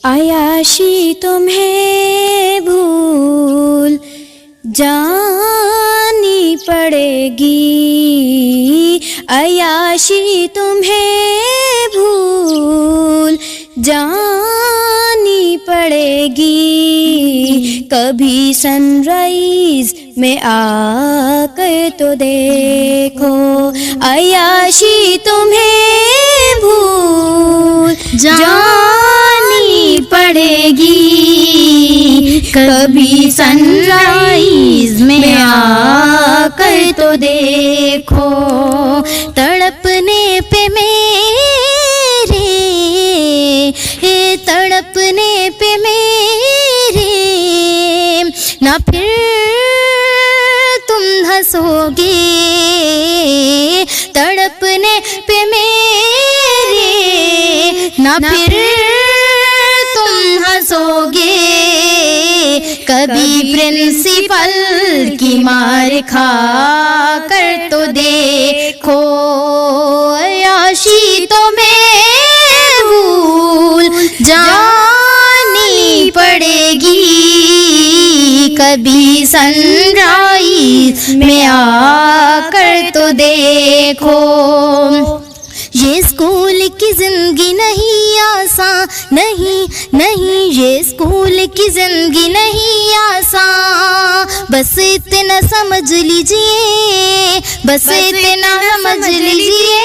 عیاشی تمہیں بھول جانی پڑے گی، عیاشی تمہیں بھول جانی پڑے گی، کبھی سن رائز میں آ کر تو دیکھو، عیاشی تمہیں بھول جانی پڑے گی، کبھی سن رائز میں آ کر تو دیکھو، تڑپنے پہ میرے، تڑپنے پہ میرے، نہ پھر تم ہنسو گے، تڑپنے پہ میرے، نہ پھر تم ہنسو گے، کبھی پرنسپل کی مار کھا کر تو دیکھو، عیاشی تمہیں بھول جانی پڑے گی، کبھی سن رائز میں آ کر تو دیکھو، یہ اسکول کی زندگی نہیں آسان، نہیں نہیں، یہ اسکول کی زندگی نہیں آسان، بس اتنا سمجھ لیجئے، بس اتنا سمجھ لیجئے،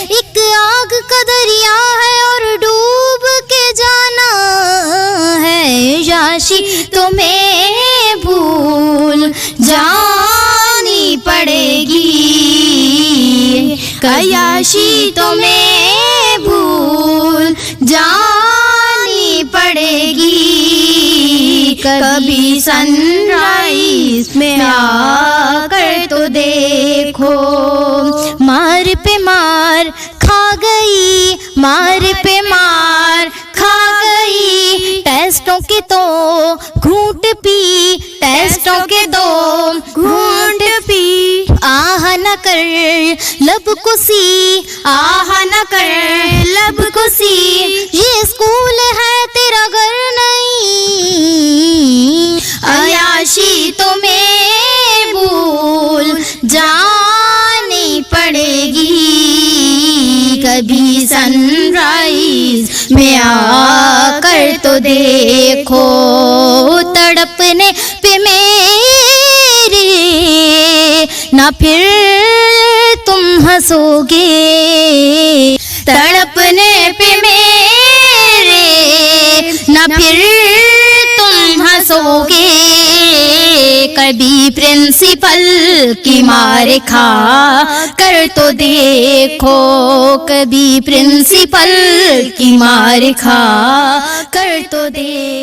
ایک آگ کا دریا ہے اور ڈوب کے جانا ہے، عیاشی تمہیں بھول جانی پڑے گی، عیاشی تمہیں بھول جانی پڑے گی، کبھی سن رائز میں آ کر تو دیکھو، مار پہ مار کھا گئی، مار پہ مار کھا گئی، ٹیسٹوں کے تو گھونٹ پی، ٹیسٹوں کے دو گھونٹ پی، آہ نہ کر لب کو سی، آہ نہ کر لب کو سی، یہ اسکول ہے تیرا گھر نہیں، عیاشی تمہیں بھول جانی پڑے گی، کبھی سن رائز میں آ کر تو دیکھو، تڑپنے پہ میرے، نہ پھر تم ہنسو گے، تڑپنے پہ میرے، نہ پھر تم ہنسو گے، کبھی پرنسپل کی مار کھا کر تو دیکھو، کبھی پرنسپل کی مار کھا کر تو دیکھو۔